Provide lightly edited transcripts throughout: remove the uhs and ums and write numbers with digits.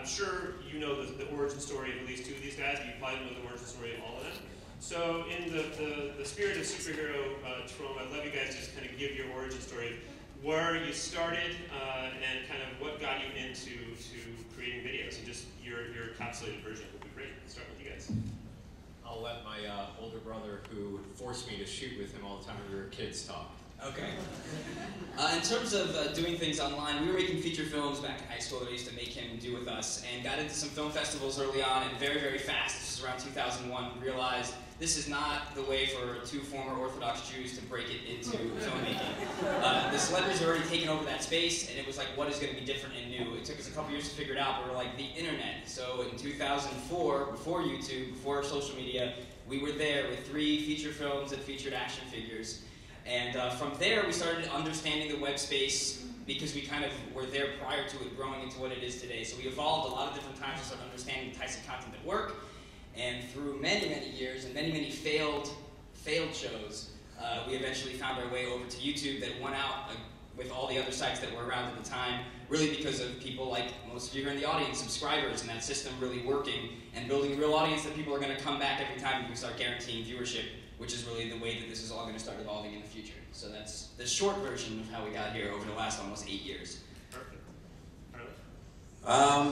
I'm sure you know the origin story of at least two of these guys, but you probably know the origin story of all of them. So in the spirit of superhero trope, I'd love you guys to just kind of give your origin story, where you started, and kind of what got you into creating videos, and just your encapsulated version would be great. Let's start with you guys. I'll let my older brother, who forced me to shoot with him all the time when we were kids, talk. Okay. In terms of doing things online, we were making feature films back in high school that I used to make him do with us, and got into some film festivals early on, and very, very fast, this was around 2001, realized this is not the way for two former Orthodox Jews to break it into filmmaking. The celebrities had already taken over that space, and it was like, what is going to be different and new? It took us a couple years to figure it out, but we're like, the internet. So in 2004, before YouTube, before social media, we were there with 3 feature films that featured action figures. And from there, we started understanding the web space because we kind of were there prior to it growing into what it is today. So we evolved a lot of different times to start understanding the types of content that work. And through many, many years and many, many failed shows, we eventually found our way over to YouTube that won out with all the other sites that were around at the time, really because of people like most of you here in the audience, subscribers, and that system really working and building a real audience that people are going to come back every time we start guaranteeing viewership, which is really the way that this is all going to start evolving in the future. So that's the short version of how we got here over the last almost 8 years. Perfect.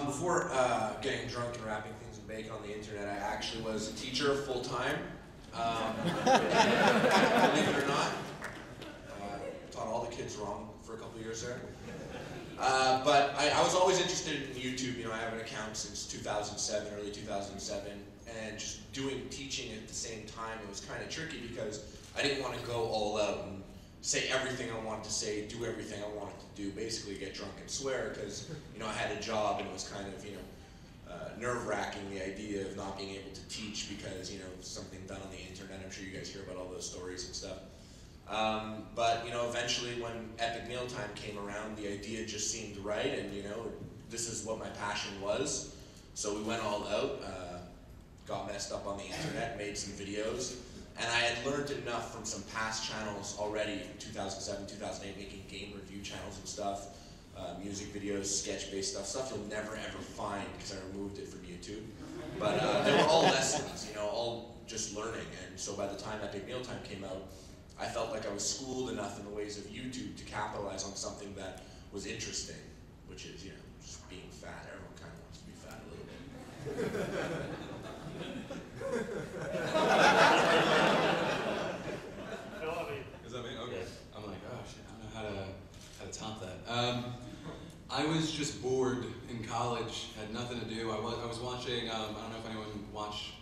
Before getting drunk and wrapping things in bacon on the internet, I actually was a teacher full-time. Believe it or not. Taught all the kids wrong for a couple of years there. But I was always interested in YouTube. You know, I have an account since 2007, early 2007, and just doing teaching at the same time, it was kind of tricky because I didn't want to go all out and say everything I wanted to say, do everything I wanted to do, basically get drunk and swear, because, you know, I had a job and it was kind of, you know, nerve-wracking, the idea of not being able to teach because, you know, something done on the internet. I'm sure you guys hear about all those stories and stuff. But, you know, eventually when Epic Mealtime came around, the idea just seemed right, and, you know, this is what my passion was. So we went all out, got messed up on the internet, made some videos, and I had learned enough from some past channels already from 2007, 2008, making game review channels and stuff, music videos, sketch-based stuff you'll never ever find because I removed it from YouTube. But they were all lessons, you know, all just learning, and so by the time Epic Mealtime came out, I felt like I was schooled enough in the ways of YouTube to capitalize on something that was interesting, which is, you know, just being fat. Everyone kind of wants to be fat a little bit. Is that me? Okay. I'm like, oh shit, I don't know how to top that. I was just bored in college, had nothing to do. I was watching, I don't know if anyone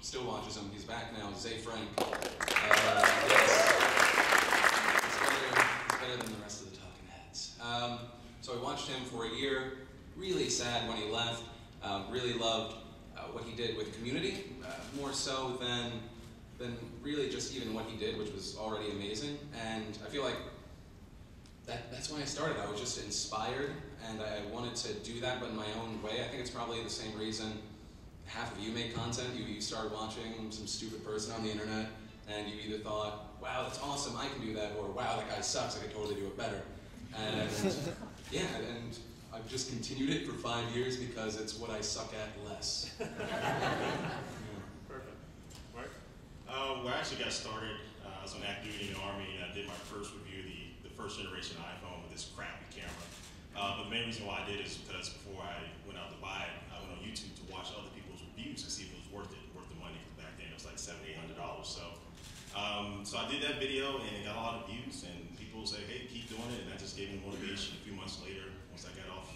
still watches him, he's back now, Defranco. He's better than the rest of the talking heads. So I watched him for a year, really sad when he left, really loved what he did with community, more so than really just even what he did, which was already amazing. And I feel like that's why I started. I was just inspired, and I wanted to do that, but in my own way. I think it's probably the same reason half of you make content. You started watching some stupid person on the internet, and you either thought, wow, that's awesome, I can do that, or wow, that guy sucks, I could totally do it better. And yeah, and I've just continued it for 5 years because it's what I suck at less. Perfect. Mark? Well, I actually got started, I was on active duty in the Army, and I did my first review, the first generation iPhone with this crappy camera. But the main reason why I did is because before I went out to buy it, I went on YouTube to watch other people's reviews to see if it was worth the money. Back then it was like $700, $800. So I did that video and it got a lot of views, and people say, hey, keep doing it, and that just gave me motivation. A few months later, once I got off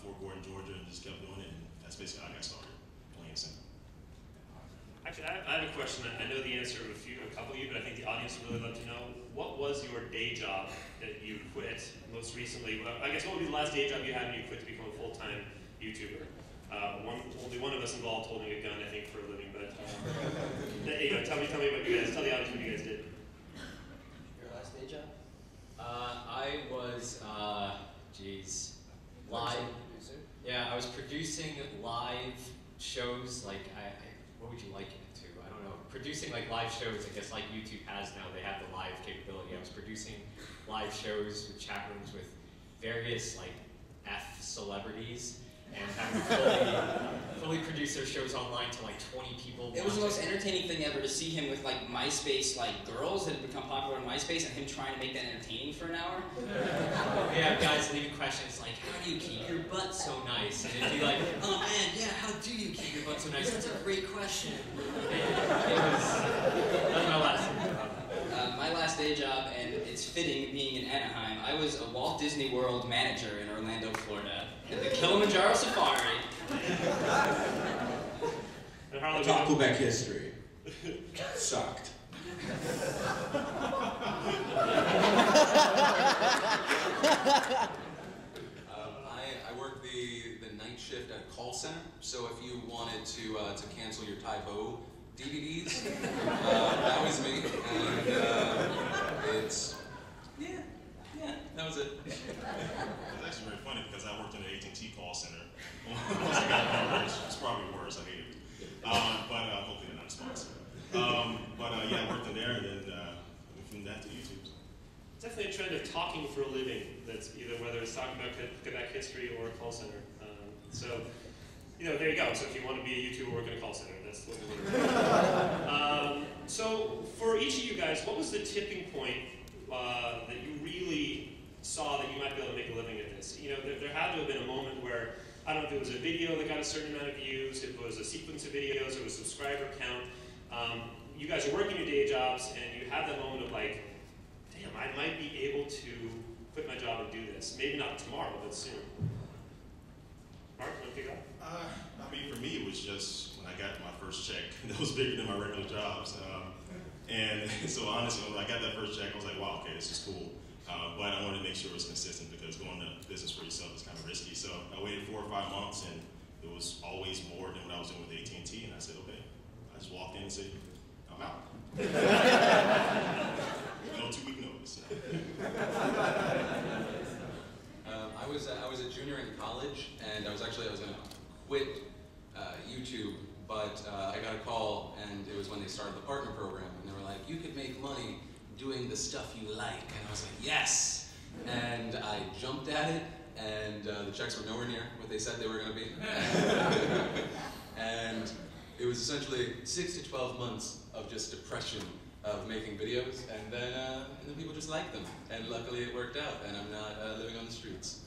Fort Gordon, Georgia, and just kept doing it, and that's basically how I got started, plain and simple. Actually, I have a question. I know the answer of a couple of you, but I think the audience would really love to know. What was your day job that you quit most recently? I guess what would be the last day job you had when you quit to become a full-time YouTuber? Only one of us involved holding a gun, I think, for a living. But you know, tell me what you guys. Tell the audience what you guys did. Your last day job? I was, live. Yeah, I was producing live shows. Like, what would you liken it to? I don't know. Producing like live shows, I guess, like YouTube has now. They have the live capability. I was producing live shows with chat rooms with various like F celebrities, and having to fully produce their shows online to like 20 people. It was the most entertaining thing ever to see him with like MySpace, like girls that had become popular on MySpace, and him trying to make that entertaining for an hour. Yeah, guys leaving questions like, how do you keep your butt so nice? And it'd be like, oh man, yeah, how do you keep your butt so nice? That's a great question. That's my last job. My last day job, and it's fitting being in Anaheim, I was a Walt Disney World manager in Orlando, Florida, at the Kilimanjaro Safari. Talk Quebec history. Sucked. I worked the night shift at a call center, so if you wanted to cancel your Tybo DVDs, that was me, and that was it. It's actually very funny because I worked in an AT&T call center. Once I got coverage, it's probably worse. I hated it. But hopefully they're not sponsored. Yeah, I worked in there, and then went from that to YouTube. It's definitely a trend of talking for a living. That's either whether it's talking about Quebec history or a call center. So, you know, there you go. So if you want to be a YouTuber, work in a call center. That's what we're doing. So for each of you guys, what was the tipping point that you really saw that you might be able to make a living at this? You know, there had to have been a moment where, I don't know if it was a video that got a certain amount of views, if it was a sequence of videos, or a subscriber count. You guys are working your day jobs, and you have that moment of like, damn, I might be able to quit my job and do this. Maybe not tomorrow, but soon. Mark, you want to pick up? I mean, for me, it was just when I got my first check. That was bigger than my regular jobs. And so honestly, when I got that first check, I was like, wow, okay, this is cool. But I wanted to make sure it was consistent because going to business for yourself is kind of risky. So I waited 4 or 5 months, and it was always more than what I was doing with AT&T. And I said, okay. I just walked in and said, I'm out. No 2-week notice. I was a junior in college, and I was going to quit YouTube, but I got a call, and it was when they started the partner program, and they were like, you could make money doing the stuff you like, and I was like, yes! And I jumped at it, and the checks were nowhere near what they said they were going to be. And it was essentially 6 to 12 months of just depression of making videos, and then people just liked them, and luckily it worked out, and I'm not living on the streets.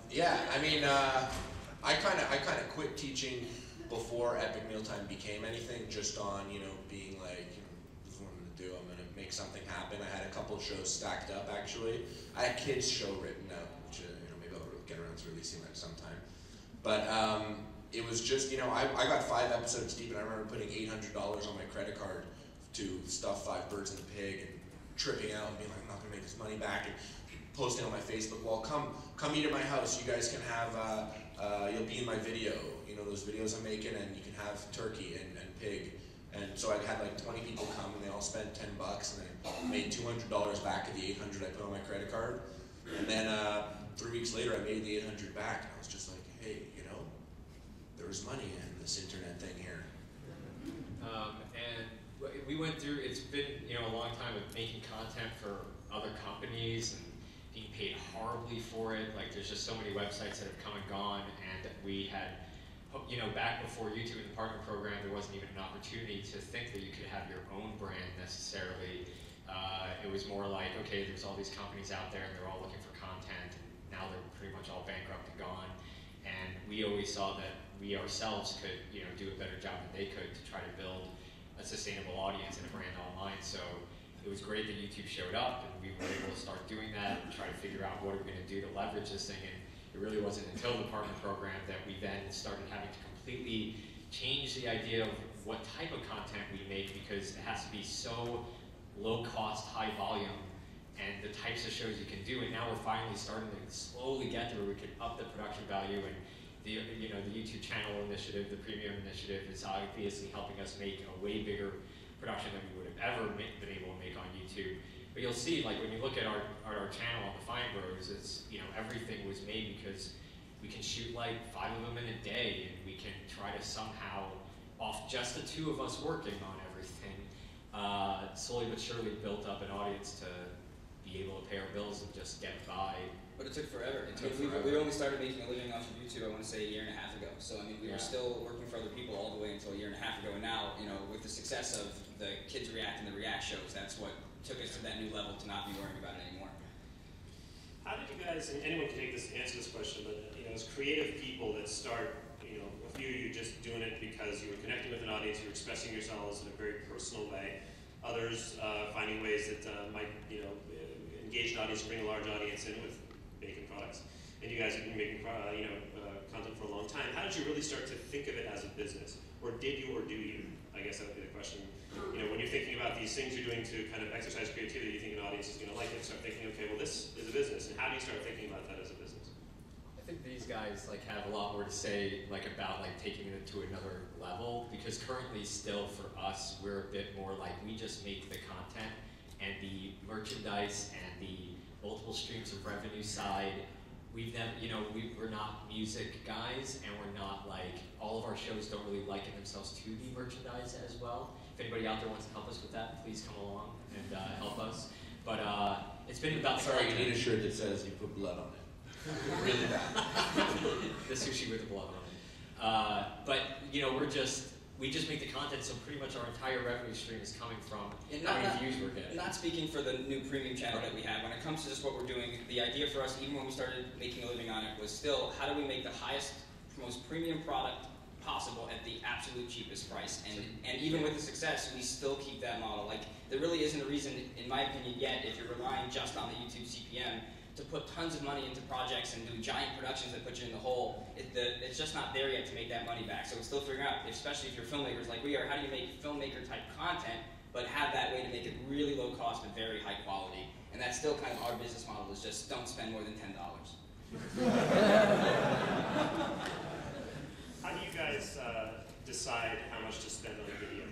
Yeah, I mean, I kind of quit teaching before Epic Mealtime became anything, just on, you know, being like, you know, this is what I'm gonna do. I'm gonna make something happen. I had a couple shows stacked up actually. I had kids' show written out, which you know, maybe I'll get around to releasing that sometime. But it was just, you know, I got 5 episodes deep, and I remember putting $800 on my credit card to stuff 5 birds and a pig, and tripping out and being like, I'm not gonna make this money back, and posting on my Facebook wall, come eat at my house. You guys can have, you'll be in my video. You know, those videos I'm making, and you can have turkey and pig. And so I had like 20 people come, and they all spent $10, and I made $200 back of the $800 I put on my credit card. And then 3 weeks later, I made the $800 back, and I was just like, hey, you know, there's money in this internet thing here. And we went through, it's been, you know, a long time of making content for other companies and being paid horribly for it. Like, there's just so many websites that have come and gone, and we had, you know, back before YouTube and the partner program, there wasn't even an opportunity to think that you could have your own brand necessarily. It was more like, okay, there's all these companies out there, and they're all looking for content, and now they're pretty much all bankrupt and gone. And we always saw that we ourselves could, you know, do a better job than they could to try to build a sustainable audience and a brand online. So it was great that YouTube showed up, and we were able to start doing that and try to figure out what are we going to do to leverage this thing. And it really wasn't until the partner program that we then started having to completely change the idea of what type of content we make, because it has to be so low cost, high volume, and the types of shows you can do. And now we're finally starting to slowly get to where we can up the production value. And the, you know, the YouTube channel initiative, the premium initiative, is obviously helping us make a way bigger production than we would have ever been able to make on YouTube. But you'll see, like, when you look at our channel on the Fine Bros, it's, you know, everything was made because we can shoot like 5 of them in a day, and we can try to somehow, off just the 2 of us working on everything, slowly but surely built up an audience to be able to pay our bills and just get by But it took forever. It took we forever. only started making a living off of YouTube, I want to say, a year and a half ago. So, I mean, we were still working for other people all the way until a year and a half ago. And now, you know, with the success of the Kids React and the React shows, that's what took us to that new level to not be worrying about it anymore. How did you guys, and anyone can answer this question, but you know, as creative people that start, you know, a few of you just doing it because you were connecting with an audience, you were expressing yourselves in a very personal way. Others finding ways that might, you know, engage an audience, bring a large audience in with baking products. And you guys have been making, content for a long time. How did you really start to think of it as a business, or did you, or do you? I guess that would be the question. You know, when you're thinking about these things you're doing to kind of exercise creativity, you think an audience is going to like it. Start thinking, okay, well, this is a business, and how do you start thinking about that as a business? I think these guys like have a lot more to say like about like taking it to another level, because currently still for us we're a bit more like we just make the content, and the merchandise and the multiple streams of revenue side, we've never, you know, we're not music guys, and we're not like, all of our shows don't really liken themselves to the merchandise as well. If anybody out there wants to help us with that, please come along and help us. But it's been about the Sorry, you content. need a shirt that says you put blood on it. Really bad. The sushi with the blood on it. But you know, we just make the content, so pretty much our entire revenue stream is coming from how many views we're getting. Not speaking for the new premium channel that we have, when it comes to just what we're doing, the idea for us, even when we started making a living on it, was still how do we make the highest, most premium product possible at the absolute cheapest price. And even with the success, we still keep that model. Like, there really isn't a reason, in my opinion, yet, if you're relying just on the YouTube CPM, to put tons of money into projects and do giant productions that put you in the hole. It's just not there yet to make that money back. So it's still figuring out, especially if you're filmmakers like we are, how do you make filmmaker type content, but have that way to make it really low cost and very high quality. And that's still kind of our business model, is just don't spend more than $10. How do you guys decide how much to spend on a video?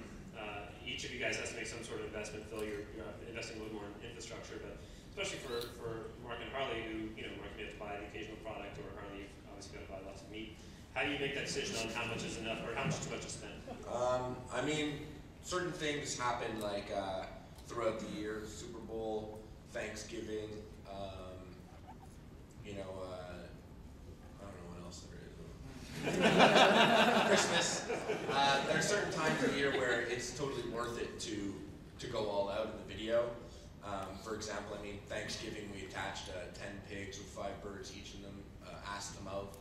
Each of you guys has to make some sort of investment. Phil, you're investing a little more in infrastructure, but especially for Mark and Harley, who, you know, Mark may have to buy the occasional product, or Harley, you've obviously got to buy lots of meat. How do you make that decision on how much is enough, or how much is too much to spend? I mean, certain things happen like throughout the year, Super Bowl, Thanksgiving, you know, I don't know what else there is. Christmas. There are certain times of year where it's totally worth it to go all out in the video. For example, I mean, Thanksgiving we attached 10 pigs with 5 birds, each of them, asked them out.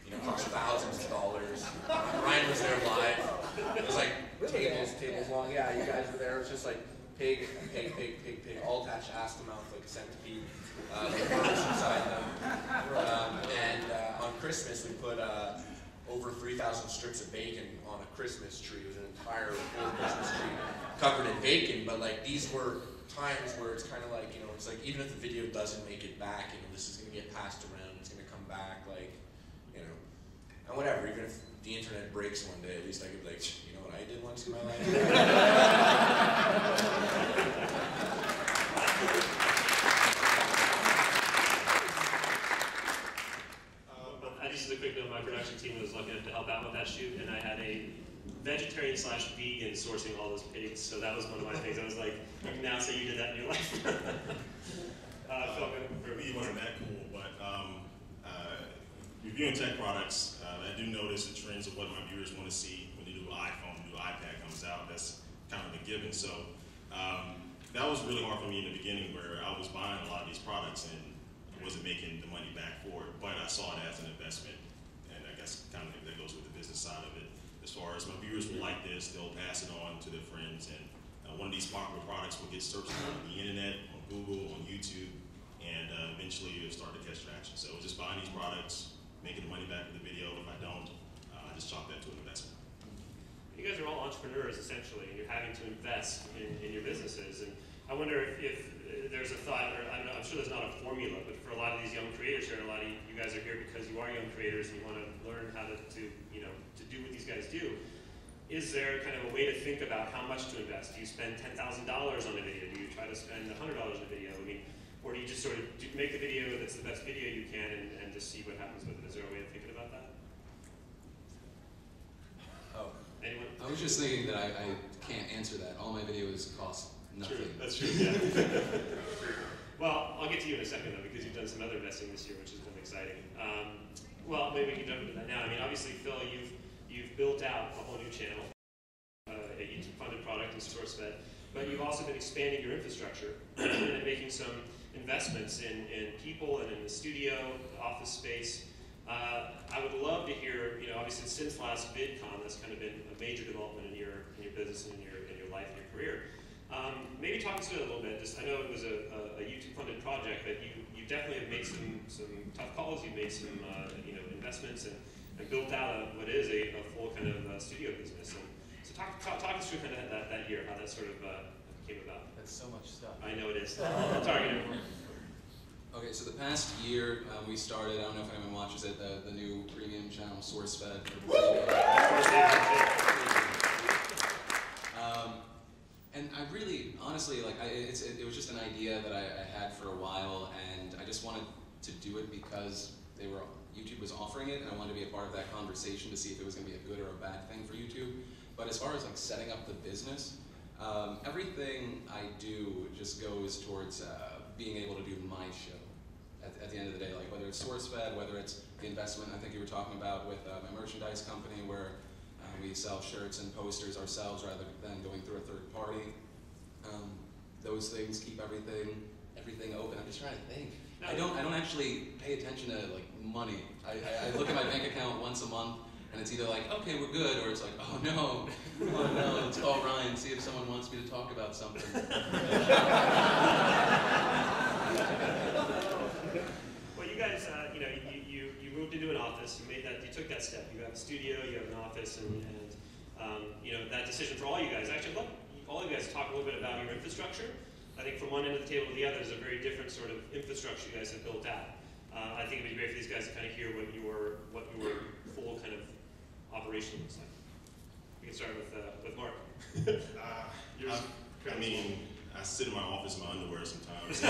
You know, cost thousands of dollars. Ryan was there live. It was like tables long. Yeah, you guys were there. It was just like pig, all attached, asked them out like a centipede. With birds inside them. And on Christmas we put over 3,000 strips of bacon on a Christmas tree. It was an entire full Christmas tree covered in bacon. But like, these were times where it's kind of like, you know, it's like, even if the video doesn't make it back, you know, this is going to get passed around, it's going to come back, like, you know, and whatever, even if the internet breaks one day, at least I could be like, you know what I did once in my life? This is a quick note. My production team was lucky enough to help out with that shoot, and I had a vegetarian/vegan sourcing all those pigs, so that was one of my things. I was like, you can now say you did that in your life. For me, it wasn't that cool, but reviewing tech products, I do notice the trends of what my viewers want to see when the new iPhone, the new iPad comes out. That's kind of a given. So that was really hard for me in the beginning, where I was buying a lot of these products and I wasn't making the money back for it, but I saw it as an investment, and I guess kind of that goes with the business side of it. As far as my viewers will like this, they'll pass it on to their friends, and one of these popular products will get searched on the internet, on Google, on YouTube, and eventually it'll start to catch traction. So just buying these products, making the money back in the video. If I don't, I just chalk that to an investment. You guys are all entrepreneurs, essentially, and you're having to invest in your businesses. And I wonder if there's a thought, or I don't know, I'm sure there's not a formula, but for a lot of these young creators here, a lot of you guys are here because you are young creators and you want to learn how to you know, to do what these guys do. Is there kind of a way to think about how much to invest? Do you spend $10,000 on a video? Do you try to spend $100 on a video? I mean, or do you just sort of make the video that's the best video you can and just see what happens with it? Is there a way of thinking about that? Oh. Anyone? I was just thinking that I can't answer that. All my videos cost nothing. True. That's true, yeah. Well, I'll get to you in a second though, because you've done some other investing this year, which has been exciting. Well, maybe we can jump into that now. I mean, obviously, Phil, you've built out a whole new channel, a YouTube-funded product in SourceFed, but you've also been expanding your infrastructure and making some investments in people and in the studio, the office space. I would love to hear, obviously since last VidCon, that's kind of been a major development in your business and in your life and your career. Maybe talk us through it a little bit. I know it was a YouTube-funded project, but you definitely have made some tough calls. You've made some investments and built out what is a full kind of studio business. And so talk us through kind of that year, how that sort of came about. That's so much stuff. I know it is. I'll target everyone. Okay, so the past year we started, I don't know if anyone watches it, the new premium channel, SourceFed. And I really, honestly, it was just an idea that I had for a while, and I just wanted to do it because YouTube was offering it, and I wanted to be a part of that conversation to see if it was going to be a good or a bad thing for YouTube. But as far as setting up the business, everything I do just goes towards being able to do my show at the end of the day, whether it's SourceFed, whether it's the investment I think you were talking about with my merchandise company, where we sell shirts and posters ourselves rather than going through a third party. Those things keep everything open. I'm just trying to think. I don't actually pay attention to money. I look at my bank account once a month, and it's either okay, we're good, or it's oh no, let's call Ryan, see if someone wants me to talk about something. Well, you guys, you moved into an office. You took that step. You have a studio, you have an office, and that decision for all you guys. Actually, let all you guys talk a little bit about your infrastructure. I think from one end of the table to the other is a very different sort of infrastructure you guys have built out. I think it'd be great for these guys to kind of hear what your full kind of operation looks like. We can start with Mark. I sit in my office in my underwear sometimes.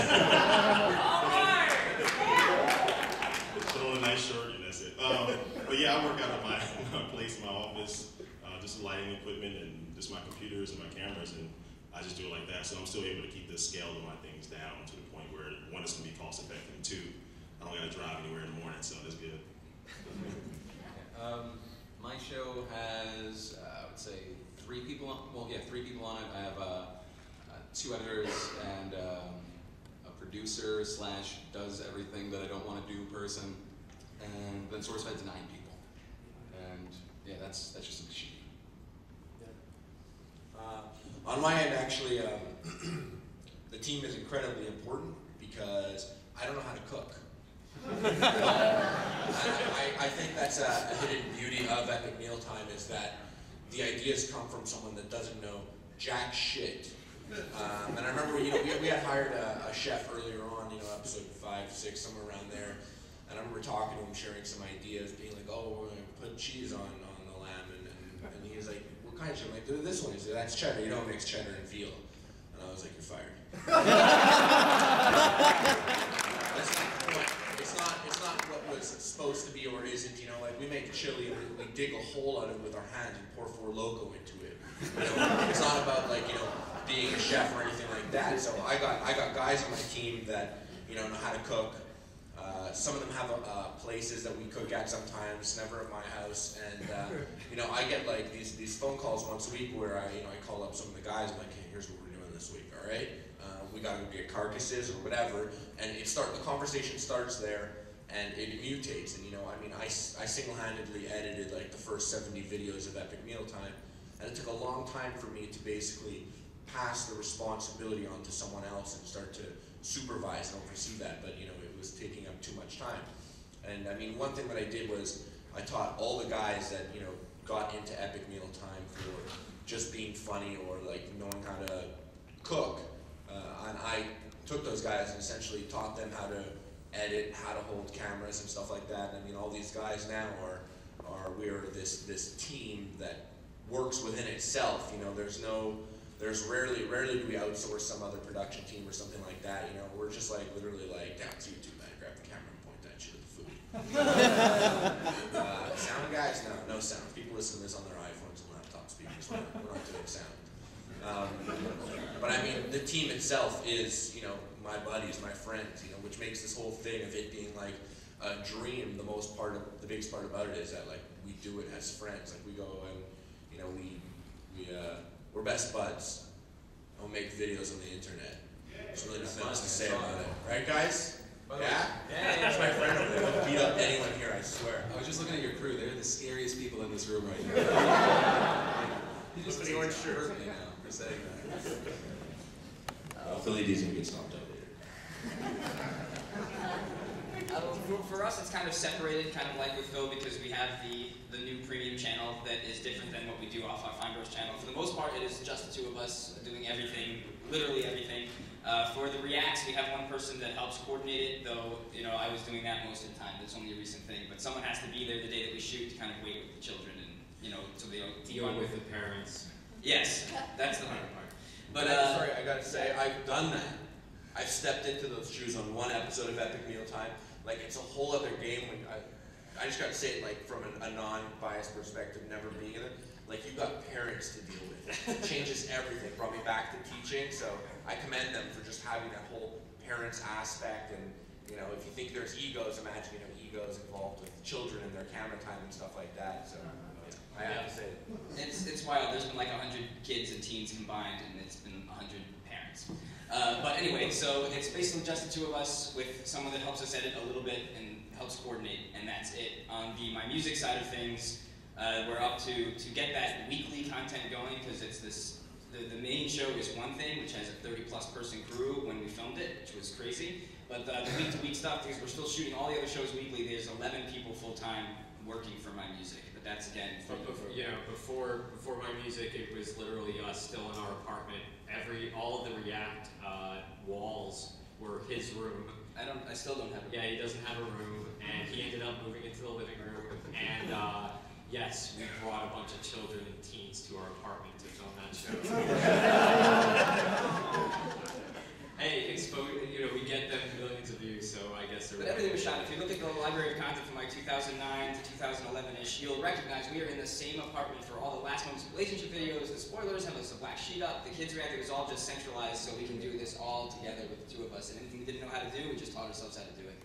Put on a nice shirt and that's it. But yeah, I work out of my place in my office, just lighting equipment and just my computers and my cameras, and I just do it like that. So I'm still able to keep the scale of my things down to the point where one, it's going to be cost effective, and two, I don't got to drive anywhere in the morning, so that's good. My show has, I would say, 3 people on. Well, yeah, 3 people on it. I have 2 editors and a producer / does everything that I don't want to do person, and then SourceFed's 9 people, and yeah, that's just a machine. On my end, actually, the team is incredibly important because I don't know how to cook. I think that's a hidden beauty of Epic Mealtime, is that the ideas come from someone that doesn't know jack shit. And I remember, we had hired a chef earlier on, episode 5, 6, somewhere around there. And I remember talking to him, sharing some ideas, being like, oh, we're going to put cheese on the lamb. And he was like, what kind of shit? I'm like, do this one. He said, that's cheddar. You don't mix cheddar and veal. And I was like, you're fired. It's not what was supposed to be or isn't. We make chili and we dig a hole out of it with our hands and pour 4 Loko into it. It's not about being a chef or anything like that. So I got guys on my team that know how to cook. Some of them have places that we cook at sometimes, never at my house. And I get these phone calls once a week where I call up some of the guys. I'm like, hey, here's what we're doing this week. All right, we got to get carcasses or whatever, and the conversation starts there. And it mutates, and I single-handedly edited the first 70 videos of Epic Mealtime, and it took a long time for me to basically pass the responsibility on to someone else and start to supervise and oversee that, but it was taking up too much time. And one thing that I did was I taught all the guys that got into Epic Mealtime for just being funny or knowing how to cook, and I took those guys and essentially taught them how to edit, how to hold cameras and stuff like that. And all these guys now we're this team that works within itself. There's rarely do we outsource some other production team or something like that. We're just literally down to YouTube, man, grab the camera and point that shit at the food. Sound guys, no sound. People listen to this on their iPhones and laptop speakers. We're not doing sound. But the team itself is my buddies, my friends, you know, which makes this whole thing of it being like a dream, the biggest part about it is that like we do it as friends. Like we go and, you know, we're best buds. And we'll make videos on the internet. There's really nothing else to say about it. Right, guys? Yeah? Yeah, That's my friend over there. They'll beat up anyone here, I swear. I was just looking at your crew. They're the scariest people in this room right now. He just put the orange shirt. You know, for saying that. Philly D's gonna get stomped out later. For us, it's kind of separated, kind of like with Phil, because we have the new premium channel that is different than what we do off our Fine Bros channel. For the most part, it is just the two of us doing everything, literally everything. For the reacts, we have one person that helps coordinate it, though, you know, I was doing that most of the time. That's only a recent thing. But someone has to be there the day that we shoot to kind of wait with the children and, you know, so they don't Deal with the parents. Yes, that's the hard part. But sorry, I gotta say, I've done that. I've stepped into those shoes on one episode of Epic Mealtime. Like, it's a whole other game. When I just gotta say it, like, from a non-biased perspective, never being in it. Like, you've got parents to deal with. It changes everything. Brought me back to teaching, so I commend them for just having that whole parents aspect. And, you know, if you think there's egos, imagine, you know, egos involved with children and their camera time and stuff like that. So, I have to say it. it's wild. There's been like 100 kids and teens combined, and it's been 100 parents. But anyway, so it's basically just the two of us with someone that helps us edit a little bit and helps coordinate, and that's it. On my music side of things, we're up to get that weekly content going, because it's this, the main show is one thing, which has a 30-plus person crew when we filmed it, which was crazy. But the week-to-week stuff, because we're still shooting all the other shows weekly, there's 11 people full-time working for my music. But that's, again, Before my music, it was literally us still in our apartment. All of the React walls were his room. I still don't have a Yeah, he doesn't have a room, and he ended up moving into the living room. And yes, we brought a bunch of children and teens to our apartment to film that show. Hey, you know, we get them millions of views, so I guess they're. But everything was shot. If you look at the library of content from like 2009 to 2011-ish, you'll recognize we are in the same apartment for all the last moments of relationship videos. The spoilers have us a black sheet up. The kids react. It was all just centralized, so we can do this all together with the two of us. And anything we didn't know how to do, we just taught ourselves how to do it.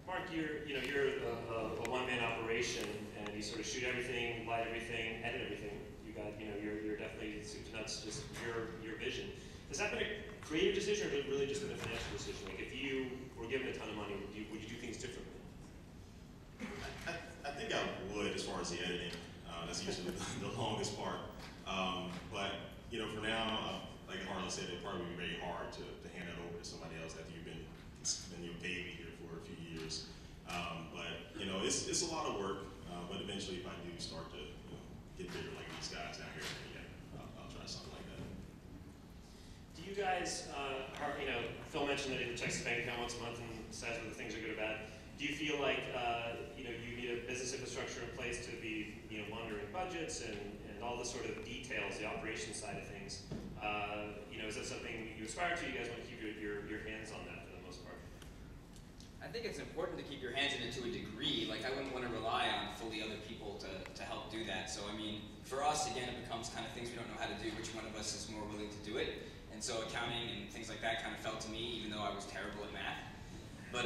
Mark, you're a one-man operation, and you sort of shoot everything, light everything, edit everything. You got, you know, you're definitely soup to nuts, just your vision. Has that been a creative decision, or has it really just been a financial decision? Like, if you were given a ton of money, would you do things differently? I think I would, as far as the editing. That's usually the longest part. But, you know, for now, like Harlan said, it'd probably be very hard to hand it over to somebody else after you've been your baby here for a few years. But, you know, it's a lot of work. But eventually, if I do start to, you know, get bigger like these guys down here, yeah, I'll try something like that. Do you guys, you know, Phil mentioned that he checks his bank account once a month and decides whether things are good or bad. Do you feel like, you know, you need a business infrastructure in place to be, you know, monitoring budgets and all the sort of details, the operations side of things? You know, is that something you aspire to? You guys want to keep your hands on that for the most part? I think it's important to keep your hands in it to a degree. Like, I wouldn't want to rely on fully other people to help do that. So, I mean, for us, again, it becomes kind of things we don't know how to do. Which one of us is more willing to do it? And so accounting and things like that kind of fell to me, even though I was terrible at math. But,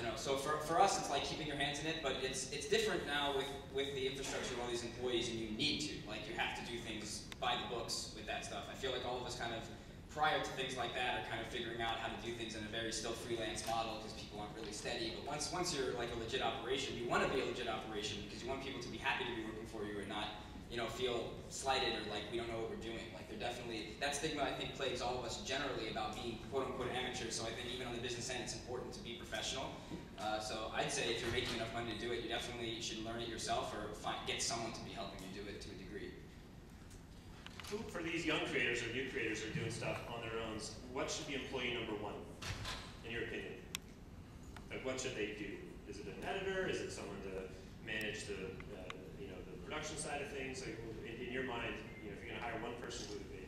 you know, so for us, it's like keeping your hands in it, but it's different now with the infrastructure of all these employees, and you need to. Like, you have to do things by the books with that stuff. I feel like all of us kind of, prior to things like that, are kind of figuring out how to do things in a very still freelance model, because people aren't really steady. But once you're like a legit operation, you want to be a legit operation, because you want people to be happy to be working for you and not, you know, feel slighted or like we don't know what we're doing. Like, they're definitely, that stigma I think plagues all of us generally about being quote unquote amateurs. So I think even on the business end, it's important to be professional. So I'd say if you're making enough money to do it, you definitely should learn it yourself or get someone to be helping you do it to a degree. Who, for these young creators or new creators who are doing stuff on their own, what should be employee number one, in your opinion? Like, what should they do? Is it an editor? Is it someone to manage the production side of things? Like, in your mind, you know, if you're going to hire one person, who would it be?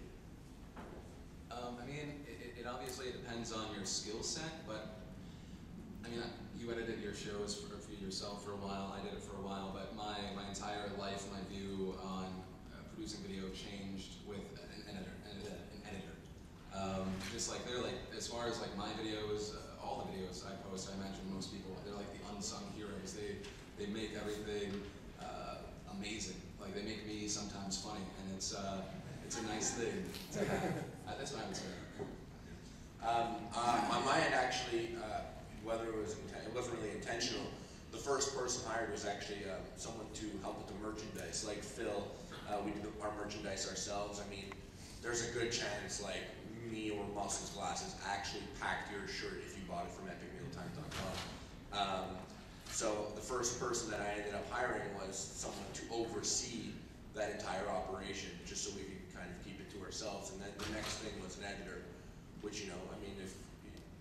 I mean, it obviously depends on your skill set, but I mean, you edited your shows for yourself for a while. I did it for a while, but my entire life, my view on producing video changed with an editor. Just like they're like, as far as like my videos, all the videos I post, I imagine most people, they're like the unsung heroes. They make everything amazing. Like they make me sometimes funny, and it's a nice thing to have. That's what I would say. On my end, actually, whether it wasn't really intentional. The first person hired was actually someone to help with the merchandise. Like Phil, we do our merchandise ourselves. I mean, there's a good chance like me or Muscles Glasses actually packed your shirt if you bought it from epicmealtime.com. So the first person that I ended up hiring was someone to oversee that entire operation, just so we could kind of keep it to ourselves. And then the next thing was an editor, which, you know, I mean, if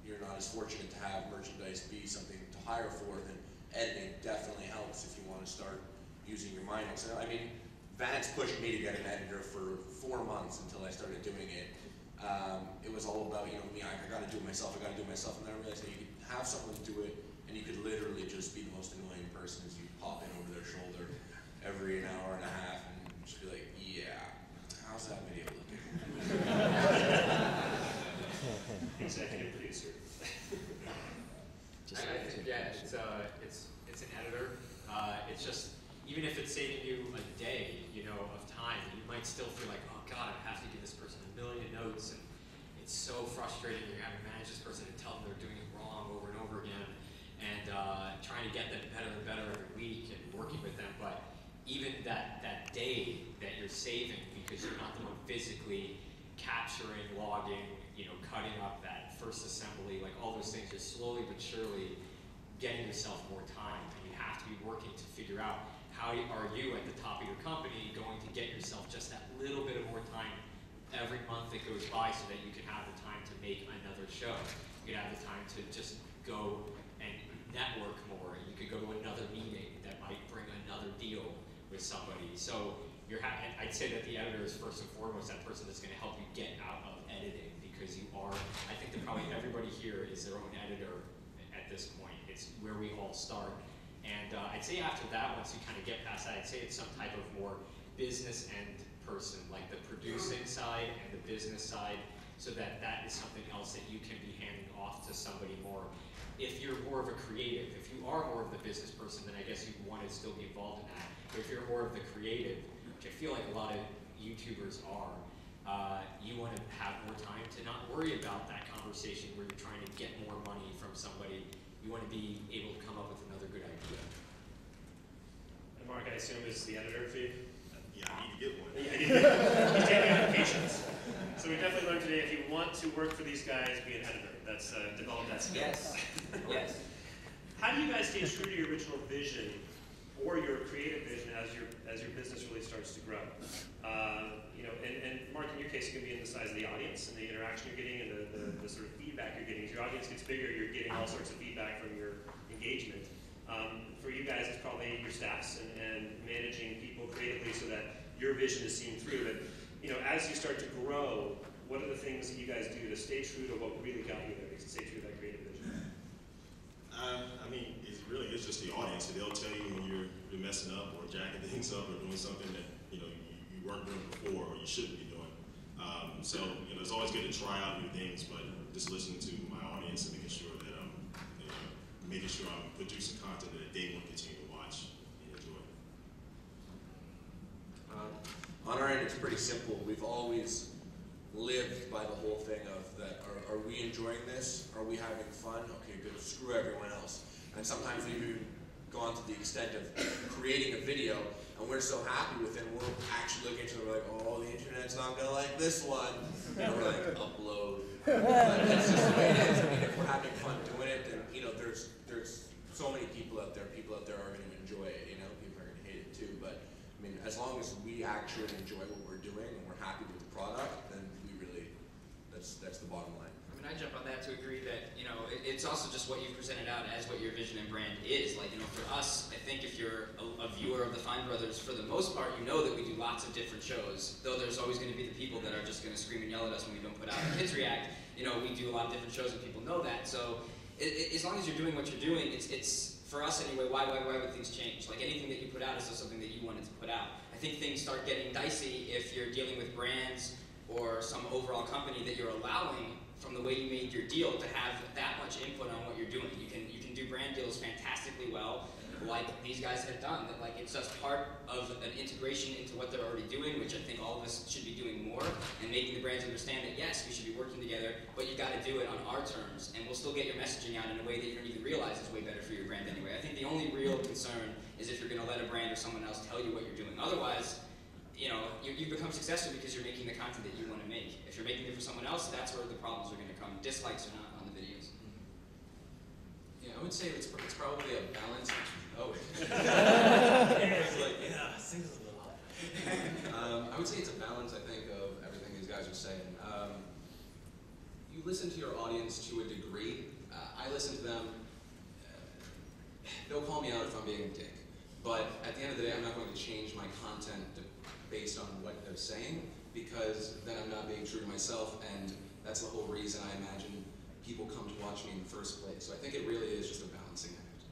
you're not as fortunate to have merchandise be something to hire for, then editing definitely helps if you want to start using your mind. So, I mean, Vance pushed me to get an editor for 4 months until I started doing it. It was all about, you know, me, I got to do it myself, and then I realized that you could have someone do it, and you could literally just be the most annoying person as you pop in over their shoulder every an hour and a half, and just be like, yeah, how's that video looking? Executive producer. I think, yeah, it's an editor. It's just, even if it's saving you a day, you know, of time, you might still feel like, oh God, I have to give this person a million notes, and it's so frustrating. You're having to manage this person and tell them they're doing it wrong over and over again, and trying to get them better and better every week and working with them. But even that day that you're saving because you're not the one physically capturing, logging, you know, cutting up that first assembly, like all those things, just slowly but surely getting yourself more time. And you have to be working to figure out how are you at the top of your company going to get yourself just that little bit of more time every month that goes by, so that you can have the time to make another show. You can have the time to just go and network more. You could go to another meeting that might bring another deal with somebody. So I'd say that the editor is first and foremost that person that's going to help you get out of editing, because you are, I think that probably everybody here is their own editor at this point. It's where we all start. And I'd say after that, once you kind of get past that, I'd say it's some type of more business end person, like the producing side and the business side, so that is something else that you can be handing off to somebody more. If you're more of a creative, if you are more of the business person, then I guess you want to still be involved in that. But if you're more of the creative, which I feel like a lot of YouTubers are, you want to have more time to not worry about that conversation where you're trying to get more money from somebody. You want to be able to come up with another good idea. And Mark, I assume, is the editor for you? Yeah, I need to get one. He's taking applications. So we definitely learned today, if you want to work for these guys, be an editor. That's develop that skill. Yes. Yes. How do you guys stay true to your original vision or your creative vision as your business really starts to grow? You know, and Mark, in your case, it can be in the size of the audience and the interaction you're getting and the sort of feedback you're getting. As your audience gets bigger, you're getting all sorts of feedback from your engagement. For you guys, it's probably your staffs and managing people creatively so that your vision is seen through. But you know, as you start to grow, what are the things that you guys do to stay true to what really got you there, to stay true to that creative vision? I mean, it really is just the audience. They'll tell you when you're messing up or jacking things up or doing something that you weren't doing before or you shouldn't be doing. So it's always good to try out new things, but just listening to my audience and making sure that I'm producing content that they want to continue to watch and enjoy. On our end, it's pretty simple. We've always lived by the whole thing of that, are we enjoying this? Are we having fun? Okay, good, screw everyone else. And sometimes we've even gone to the extent of creating a video, and we're so happy with it, we're actually looking at each other, we're like, oh, the internet's not gonna like this one. And we're like, upload. But that's just the way it is. I mean, if we're having fun doing it, then, there's so many people out there are gonna enjoy it, people are gonna hate it too. But, I mean, as long as we actually enjoy what we're doing and we're happy with the product, then we really, that's the bottom line. I mean, I jump on that to agree that, it's also just what you've presented out as what your vision and brand is. Like, for us, I think if you're a viewer of the Fine Brothers, for the most part, you know that we do lots of different shows, though there's always going to be the people that are just going to scream and yell at us when we don't put out a Kids React. We do a lot of different shows and people know that. So as long as you're doing what you're doing, it's for us anyway, why would things change? Like, anything that you put out is still something that you wanted to put out. I think things start getting dicey if you're dealing with brands or some overall company that you're allowing from the way you made your deal to have that much input on what you're doing. You can do brand deals fantastically well, like these guys have done. That like it's just part of an integration into what they're already doing, which I think all of us should be doing more, and making the brands understand that yes, we should be working together, but you got to do it on our terms, and we'll still get your messaging out in a way that you don't even realize is way better for your brand anyway. I think the only real concern is if you're going to let a brand or someone else tell you what you're doing. Otherwise, you know, you become successful because you're making the content that you want to make. If you're making it for someone else, that's where the problems are going to come, dislikes or not, on the videos. Yeah, I would say it's probably a balance. Oh. It's like, yeah, sing a little. I would say it's a balance, I think, of everything these guys are saying. You listen to your audience to a degree. I listen to them. They'll call me out if I'm being a dick. But at the end of the day, I'm not going to change my content based on what they're saying, because then I'm not being true to myself, and that's the whole reason I imagine people come to watch me in the first place. So I think it really is just a balancing act.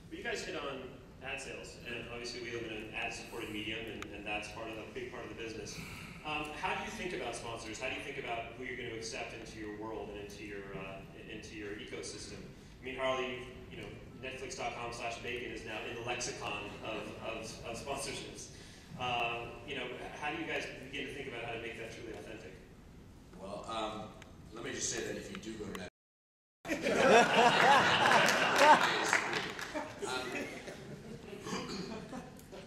But you guys hit on ad sales, and obviously we live in an ad-supported medium, and that's a big part of the business. How do you think about sponsors? How do you think about who you're going to accept into your world and into your ecosystem? I mean, Harley, you know, Netflix.com/bacon is now in the lexicon of sponsorships. You know, how do you guys begin to think about how to make that truly authentic? Well, let me just say that if you do go to that,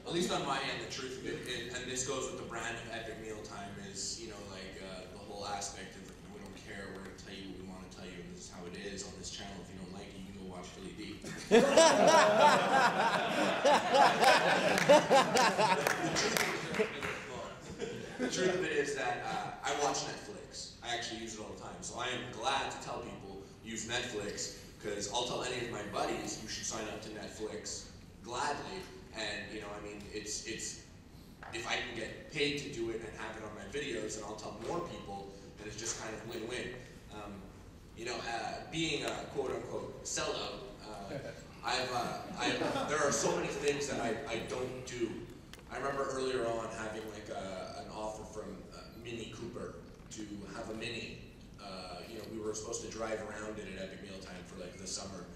at least on my end, the truth of it, and this goes with the brand of Epic Mealtime, is, you know, like the whole aspect of we don't care, we're going to tell you what we want to tell you, and this is how it is on this channel. If you don't like it, you can go watch Philly Deep. The truth of it is that I watch Netflix. I actually use it all the time. So I am glad to tell people use Netflix, because I'll tell any of my buddies you should sign up to Netflix gladly. And you know, I mean, it's if I can get paid to do it and have it on my videos, and I'll tell more people, then it's just kind of win-win. You know, being a quote-unquote sellout, there are so many things that I don't do. I remember earlier on having like an offer from Mini Cooper to have a Mini. You know, we were supposed to drive around it at Epic Mealtime for like the summer.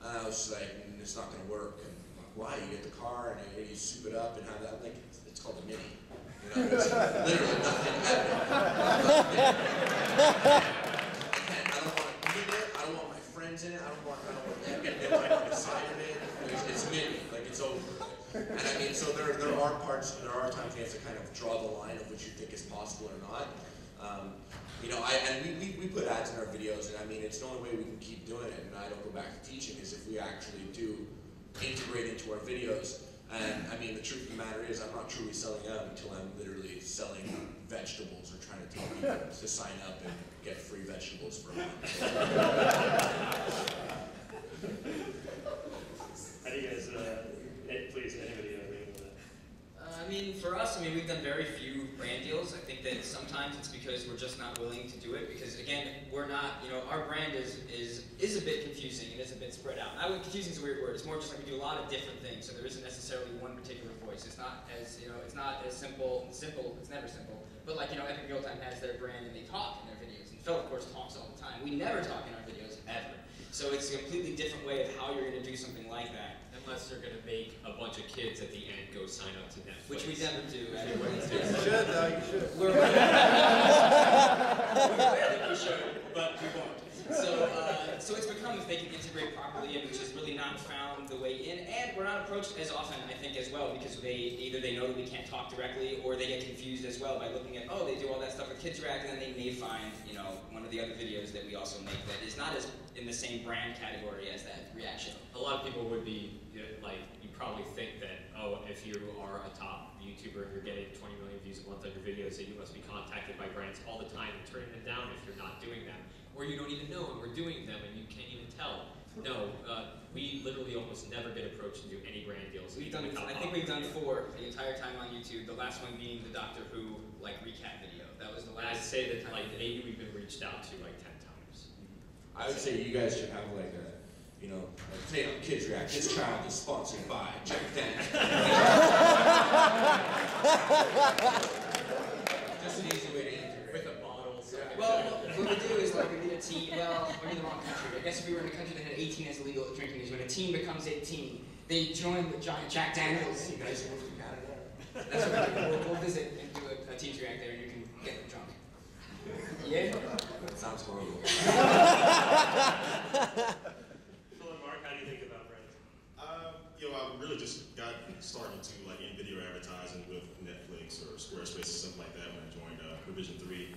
And I was just like, it's not going to work. And I'm like, why? You get the car and you soup it up and have that. Like, it's called a Mini. You know, it's literally nothing happening. And I don't want to be in it. I don't want my friends in it. I don't want Epic Mealtime on the side of it. It's Mini. Like, it's over. And I mean, so there are times you have to kind of draw the line of what you think is possible or not. You know, we put ads in our videos, and I mean, it's the only way we can keep doing it, and I don't go back to teaching, is if we actually do integrate into our videos. And I mean, the truth of the matter is, I'm not truly selling out until I'm literally selling vegetables or trying to tell people to sign up and get free vegetables for a month. How do you guys, please, anybody agree with that? I mean, for us, we've done very few brand deals. I think that sometimes it's because we're just not willing to do it, because again, we're not, you know, our brand is a bit confusing and is a bit spread out. Confusing is a weird word. It's more just like we do a lot of different things, so there isn't necessarily one particular voice. It's not as, you know, it's not as simple, it's never simple, but like, you know, Epic Mealtime has their brand and they talk in their videos, and Phil, of course, talks all the time. We never talk in our videos, ever. So it's a completely different way of how you're going to do something like that. Unless they're going to make a bunch of kids at the end go sign up to Netflix. Which we never do. You should, though, you should. We should, but we won't. So it's become, if they can integrate properly in, which has really not found the way in, and we're not approached as often, I think, as well, because either they know that we can't talk directly, or they get confused as well by looking at, oh, they do all that stuff with Kids React, and then they may find, you know, one of the other videos that we also make that is not as in the same brand category as that reaction. A lot of people would be, like, you probably think that, oh, if you are a top YouTuber and you're getting 20 million views a month on your videos, that you must be contacted by brands all the time and turning them down if you're not doing them. Or you don't even know and we're doing them and you can't even tell. No, we literally almost never get approached to do any brand deals. I think we've done 4 the entire time on YouTube, the last one being the Doctor Who, like, recap video. That was the last. I'd say that, like, maybe we've been reached out to like 10 times. I would say you guys should have like a, you know, like say on Kids React, this child is sponsored by Jack Daniels. Just an easy way to is like a teen, well, we're in the wrong country. I guess if we were in a country that had 18 as illegal drinking age, when a teen becomes 18, they join the giant Jack Daniels. You guys will be out of there. That's what we'll visit and do a teen react there, and you can get them drunk. Yeah? That sounds horrible. Phil and Mark, how do you think about brands? I really just got started to like in video advertising with Netflix or Squarespace or something like that when I joined Revision 3.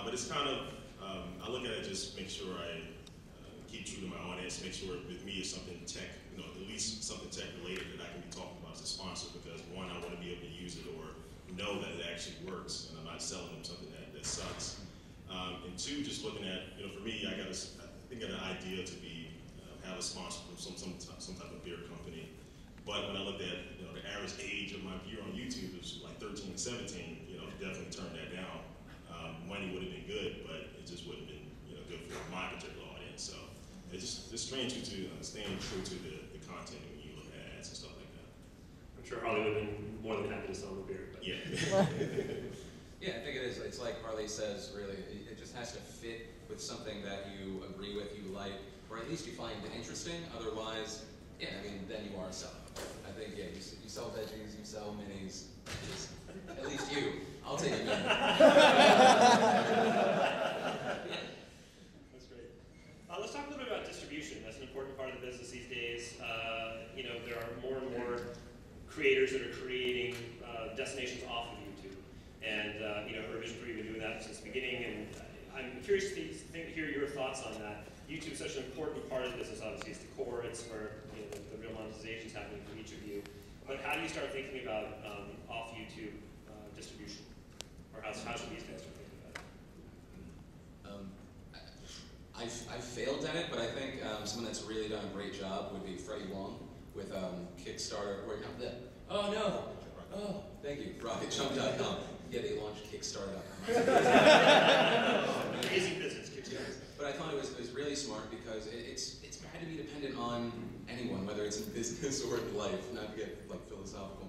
But it's kind of, I look at it just make sure I keep true to my audience, make sure with me it's something tech, at least something tech related that I can be talking about as a sponsor, because one, I want to be able to use it or know that it actually works and I'm not selling them something that sucks. And two, just looking at, for me, I think an idea to be, have a sponsor from some type of beer company. But when I looked at, the average age of my viewer on YouTube was like 13 and 17, definitely turned that down. Money would have been good, but it just wouldn't have been, good for my particular audience. So it's just staying true to the content when you look at ads and stuff like that. I'm sure Harley would have been more than happy to sell the beer. But. Yeah. Yeah, I think it is. It's like Harley says, really, it just has to fit with something that you agree with, you like, or at least you find interesting. Otherwise, yeah, then you are selling. I think, yeah, you sell veggies, you sell minis. At least you. I'll take a mini. That's great. Let's talk a little bit about distribution. That's an important part of the business these days. There are more and more creators that are creating destinations off of YouTube. And, Revision 3 has been doing that since the beginning. And I'm curious to hear your thoughts on that. YouTube is such an important part of the business, obviously. It's the core. It's where the real monetization is happening for each of you. But how do you start thinking about off YouTube distribution? Or how should these guys start thinking about it? I've failed at it, but I think someone that's really done a great job would be Freddie Wong with Kickstarter. Oh no! Oh, thank you. RocketJump.com. Yeah, they launched Kickstarter.com. Amazing business, Kickstarter. But I thought it was really smart because it's bad to be dependent on anyone, whether it's in business or in life. Not to get philosophical.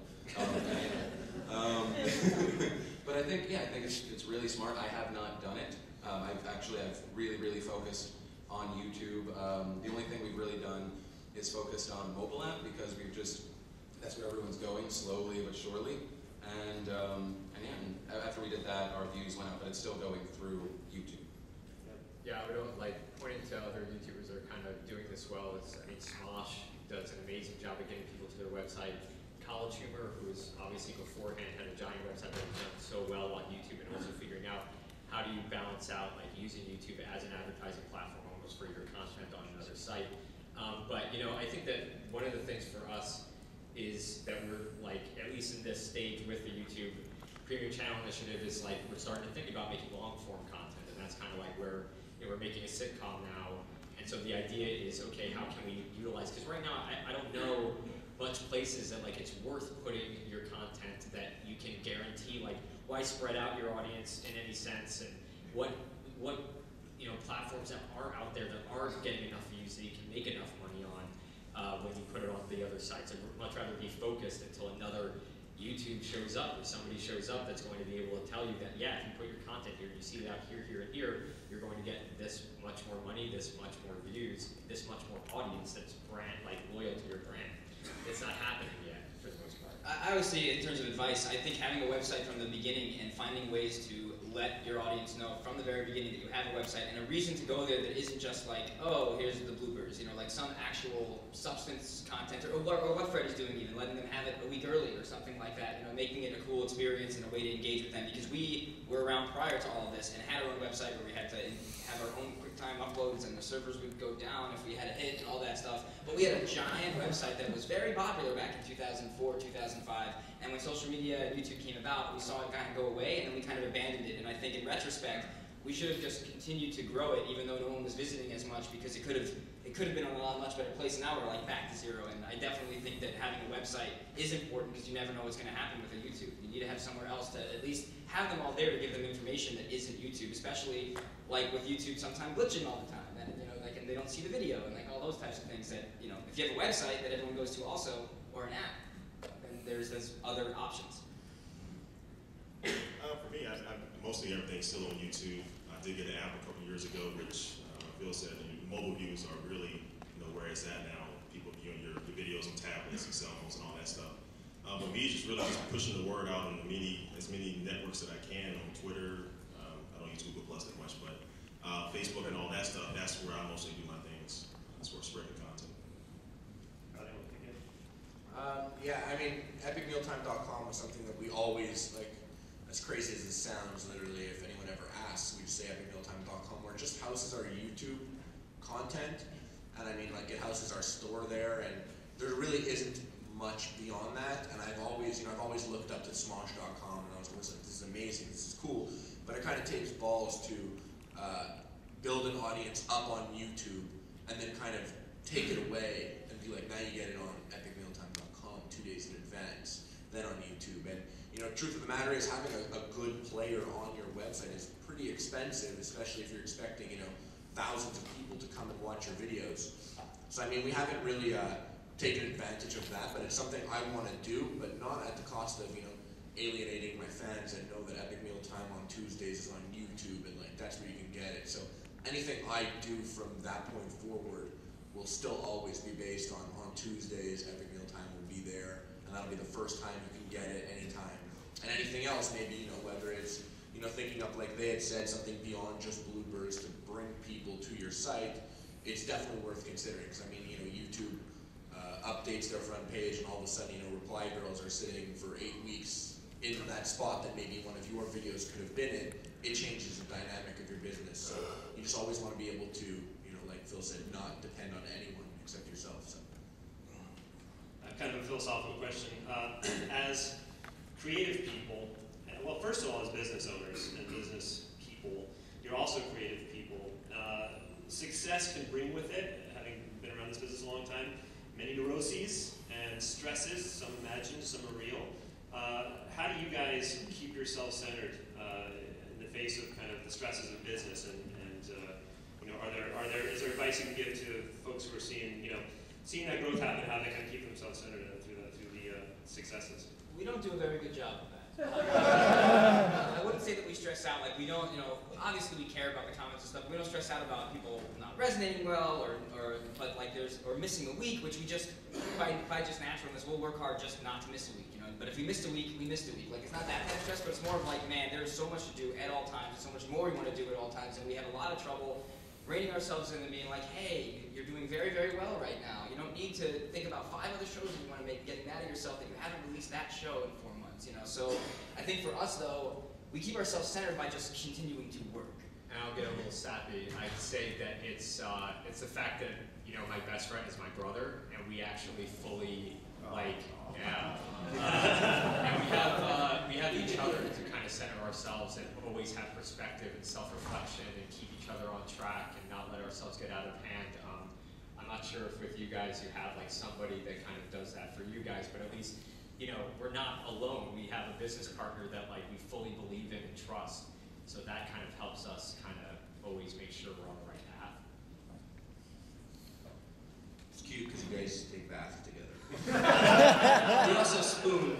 But I think it's really smart. I have not done it. I've really focused on YouTube. The only thing we've really done is focused on mobile app because that's where everyone's going slowly but surely. And after we did that, our views went up, but it's still going through YouTube. Yeah, I would pointing to other YouTubers that are kind of doing this well. Smosh does an amazing job of getting people to their website. College Humor, who was obviously beforehand had a giant website that was done so well on YouTube, and also figuring out how do you balance out using YouTube as an advertising platform almost for your content on another site. But I think that one of the things for us is that we're at least in this stage with the YouTube Premium Channel Initiative is we're starting to think about making long form content, and that's kind of where we're making a sitcom now. And so the idea is, okay, how can we utilize, because right now I don't know much places that it's worth putting your content that you can guarantee why spread out your audience in any sense, and what platforms that are out there that are getting enough views that you can make enough money on when you put it on the other sites. I'd much rather be focused until another YouTube shows up, or somebody shows up that's going to be able to tell you that, yeah, if you put your content here and you see it out here, here, and here, you're going to get this much more money, this much more views, this much more audience that's loyal to your brand. It's not happening yet, for the most part. I would say, in terms of advice, I think having a website from the beginning and finding ways to let your audience know from the very beginning that you have a website and a reason to go there that isn't just oh, here's the bloopers, some actual substance content, or what Fred is doing even, letting them have it a week early or something like that, making it a cool experience and a way to engage with them, because we were around prior to all of this and had our own website where we had to have our own QuickTime uploads and the servers would go down if we had a hit and all that stuff. But we had a giant website that was very popular back in 2004, 2005, and when social media and YouTube came about, we saw it kind of go away, and then we kind of abandoned it. And I think in retrospect, we should have just continued to grow it, even though no one was visiting as much, because it could have been in a much better place. Now we're back to zero, and I definitely think that having a website is important because you never know what's going to happen with a YouTube. You need to have somewhere else to at least have them all there to give them information that isn't YouTube, especially with YouTube sometimes glitching all the time, and and they don't see the video and all those types of things that if you have a website that everyone goes to also, or an app, then there's other options. For me, mostly everything's still on YouTube. I did get an app a couple years ago, which Phil said, mobile views are really where it's at now. People viewing your videos on tablets and cell phones and all that stuff. But me, just really just pushing the word out on as many networks that I can on Twitter. I don't use Google Plus that much, but Facebook and all that stuff. That's where I mostly do my things. That's where I'm spreading content. Yeah, I mean, epicmealtime.com was something that we always, like, as crazy as it sounds, literally, if anyone ever asks, we just say epicmealtime.com, where it just houses our YouTube content, and I mean, like, it houses our store there, and there really isn't much beyond that, and I've always looked up to Smosh.com, and I was always like, this is amazing, this is cool, but it kind of takes balls to build an audience up on YouTube, and then kind of take it away, and be like, now you get it on epicmealtime.com 2 days in advance, then on YouTube, and truth of the matter is having a good player on your website is pretty expensive, especially if you're expecting, thousands of people to come and watch your videos. So I mean, we haven't really taken advantage of that, but it's something I want to do, but not at the cost of, alienating my fans and know that Epic Meal Time on Tuesdays is on YouTube, and like that's where you can get it. So anything I do from that point forward will still always be based on Tuesdays. Epic Meal Time will be there, and that'll be the first time you can get it anytime. And anything else, maybe, whether it's, thinking up, like they had said, something beyond just Bluebirds to bring people to your site, it's definitely worth considering. Because, I mean, YouTube updates their front page, and all of a sudden, reply girls are sitting for 8 weeks in that spot that maybe one of your videos could have been in. It changes the dynamic of your business. So you just always want to be able to, like Phil said, not depend on anyone except yourself. So. Kind of a philosophical question. As creative people, well, first of all, as business owners and business people, you're also creative people. Success can bring with it, having been around this business a long time, many neuroses and stresses, some imagined, some are real. How do you guys keep yourself centered in the face of kind of the stresses of business? And is there advice you can give to folks who are seeing that growth happen, how they kind of keep themselves centered through the successes? We don't do a very good job of that. I wouldn't say that we stress out. Like we don't, obviously we care about the comments and stuff. But we don't stress out about people not resonating well, but like or missing a week, which we just by just naturalness we'll work hard just not to miss a week. But if we missed a week, we missed a week. Like it's not that kind of stress, but it's more of like, man, there's so much to do at all times. There's so much more we want to do at all times, and we have a lot of trouble reining ourselves in and being like, hey, you're doing very, very well right now. You don't need to think about 5 other shows that you want to make, getting mad at yourself that you haven't released that show in 4 months, So I think for us, though, we keep ourselves centered by just continuing to work. And I'll get a little sappy. I'd say that it's the fact that, my best friend is my brother, and we actually fully, and we have each other to kind of center ourselves and always have perspective and self-reflection and keep each other on track and not let ourselves get out of hand. I'm not sure if with you guys you have like somebody that kind of does that for you guys, but at least, we're not alone. We have a business partner that like we fully believe in and trust. So that kind of helps us kind of always make sure we're on the right path. It's cute because you guys take baths together. We also spoon.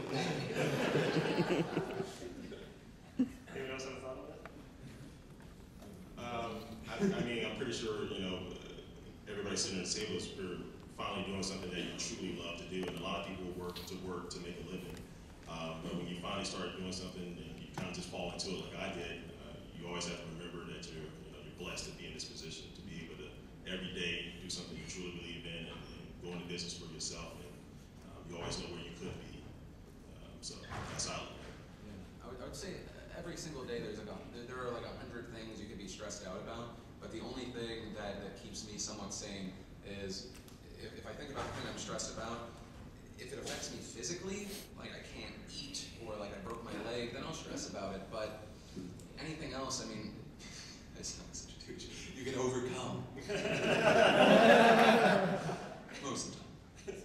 Anyone else have a thought on that? I mean, I'm pretty sure, everybody sitting at the table is finally doing something that you truly love to do, and a lot of people work to make a living. But when you finally start doing something and you kind of just fall into it like I did, you always have to remember that you're blessed to be in this position, to be able to every day do something you truly believe in and go into business for yourself. And you always know where you could be. So that's how I look at it. Yeah. I would say every single day there are like 100 things you could be stressed out about, but the only thing that keeps me somewhat sane is if I think about the thing I'm stressed about, if it affects me physically, like I can't eat or like I broke my leg, then I'll stress about it. But anything else, I mean, it's not such a douche. You can overcome. Most of the time.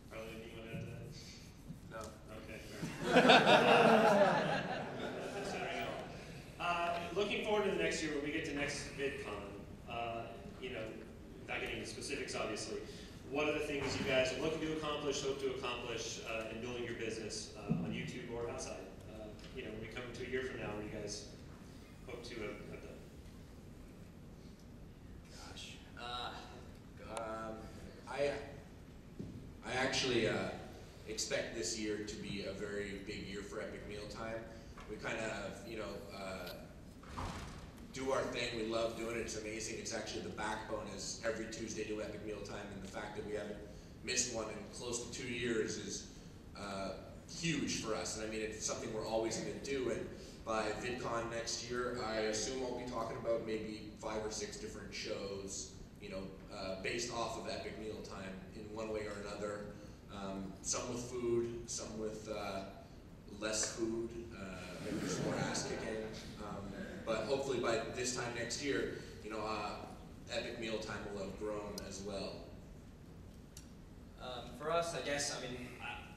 Harley, do you want to add to that? No. Okay, fair. Looking forward to the next year when we get to next VidCon, without getting into specifics, obviously, what are the things you guys are looking to accomplish, hope to accomplish in building your business on YouTube or outside? When we come to a year from now, what do you guys hope to have done? I actually expect this year to be a very big year for Epic Mealtime. We kind of, do our thing. We love doing it. It's amazing. It's actually the backbone is every Tuesday do Epic Mealtime, and the fact that we haven't missed one in close to 2 years is huge for us. And I mean, it's something we're always going to do. And by VidCon next year, I assume I'll be talking about maybe 5 or 6 different shows, based off of Epic Mealtime in one way or another. Some with food, some with less food, maybe some more ass kicking. But hopefully by this time next year, Epic Mealtime will have grown as well. For us, I guess,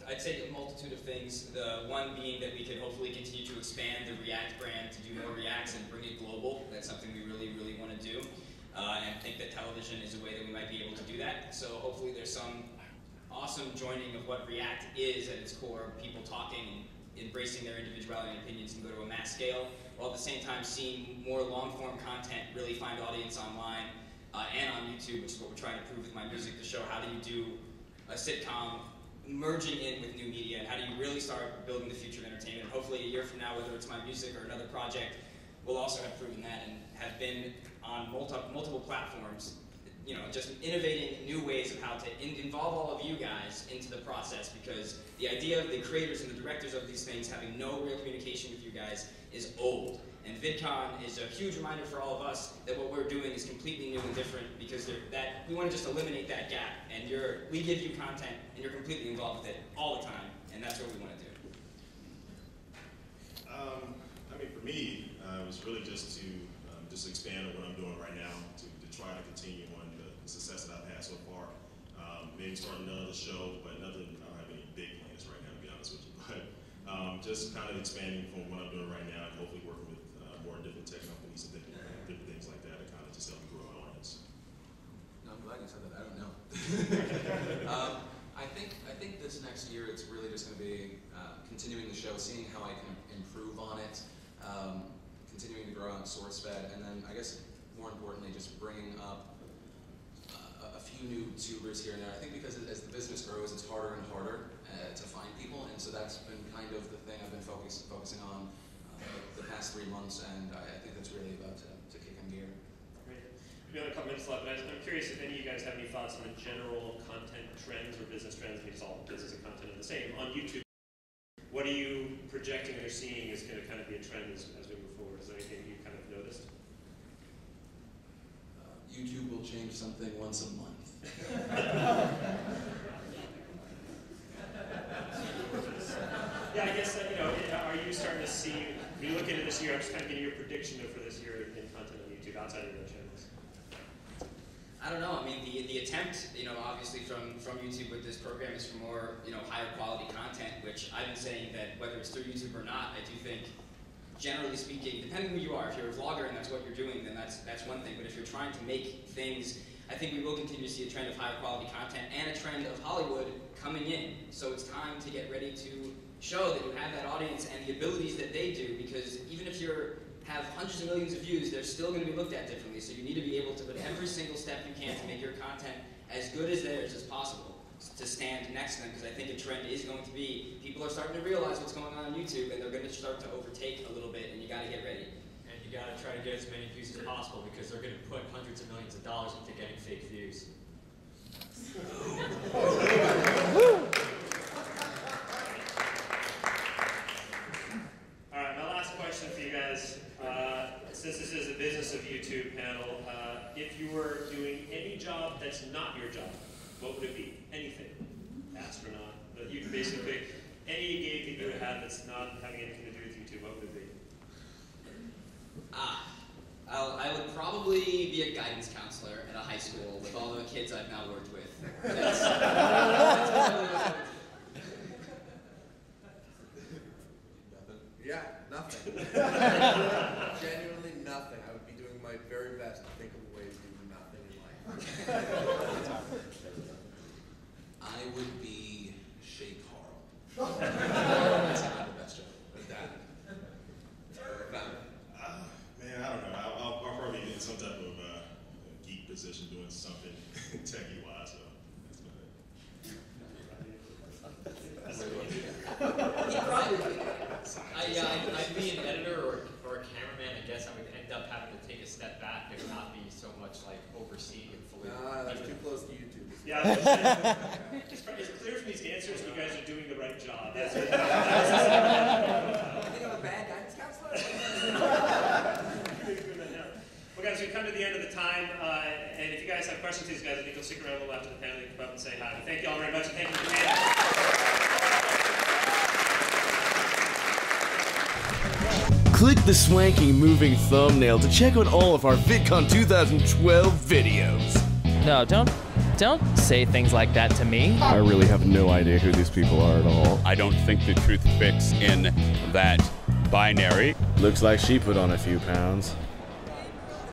I'd say a multitude of things. The one being that we could hopefully continue to expand the React brand to do more Reacts and bring it global. That's something we really, really want to do. And think that television is a way that we might be able to do that. So hopefully there's some awesome joining of what React is at its core, people talking and embracing their individuality and opinions and go to a mass scale, while at the same time seeing more long-form content really find audience online and on YouTube, which is what we're trying to prove with my music, to show how do you do a sitcom merging in with new media, and how do you really start building the future of entertainment. And hopefully a year from now, whether it's my music or another project, we'll also have proven that and have been on multiple platforms, just innovating new ways of how to involve all of you guys into the process, because the idea of the creators and the directors of these things having no real communication with you guys is old. And VidCon is a huge reminder for all of us that what we're doing is completely new and different, because we want to just eliminate that gap. And we give you content, and you're completely involved with it all the time, and that's what we want to do. For me, it was really just to expand on what I'm doing right now, to try to continue on the success that I've had so far. Maybe start another show, but I don't have any big plans right now, to be honest with you. But just kind of expanding from what I'm doing right now, and hopefully working with more different tech companies and different things like that to kind of just help me grow my audience. No, I'm glad you said that. I don't know. I think this next year it's really just going to be continuing the show, seeing how I can improve on it, continuing to grow on SourceFed, and then I guess more importantly, just bringing up a few new tubers here and there. I think because as the business grows, it's harder and harder to find people, and so that's been kind of the thing I've been focusing on the past 3 months, and I think that's really about to kick in gear. Great. We have a couple minutes left, but I'm curious if any of you guys have any thoughts on the general content trends or business trends. I mean, it's all business and content are the same. On YouTube, what are you projecting or seeing is going to kind of be a trend as we move forward? Is there anything you kind of noticed? YouTube will change something once a month. Yeah, I guess are you starting to see, when you look into this year, I'm just kind of getting your prediction for this year in content on YouTube outside of the channels. I don't know. The attempt, obviously from YouTube with this program is for more, higher quality content, which I've been saying that whether it's through YouTube or not, I do think, generally speaking, depending who you are, if you're a vlogger and that's what you're doing, then that's one thing. But if you're trying to make things, I think we will continue to see a trend of higher quality content and a trend of Hollywood coming in. So it's time to get ready to show that you have that audience and the abilities that they do, because even if you have hundreds of millions of views, they're still going to be looked at differently. So you need to be able to put every single step you can to make your content as good as theirs as possible, to stand next to them, because I think a trend is going to be, people are starting to realize what's going on YouTube, and they're going to start to overtake a little bit, and you got to get ready. And you got to try to get as many views as possible, because they're going to put hundreds of millions of dollars into getting fake views. All right, my last question for you guys. Since this is a business of YouTube panel, if you were doing any job that's not your job, what would it be? Anything. Astronaut. But you can basically pick any gig that you would have that's not having anything to do with YouTube, what would it be? I would probably be a guidance counselor at a high school with all the kids I've now worked with. That's probably what I would do. Yeah, nothing. Genuinely nothing. I would be doing my very best to think of ways to do nothing in life. I would be Shay Carl. That's not the best joke. With that. Man, I don't know. I'll probably be in some type of geek position doing something techie-wise. So that's about it. Yeah, it's clear from these answers you guys are doing the right job. That's it. I think I'm a bad guidance counselor. Well, guys, we've come to the end of the time, and if you guys have questions to these guys, I think you'll stick around a little after the panel. You can come up and say hi. Thank you all very much, and thank you to the panel. Click the swanky moving thumbnail to check out all of our VidCon 2012 videos. No, don't say things like that to me. I really have no idea who these people are at all. I don't think the truth fits in that binary. Looks like she put on a few pounds.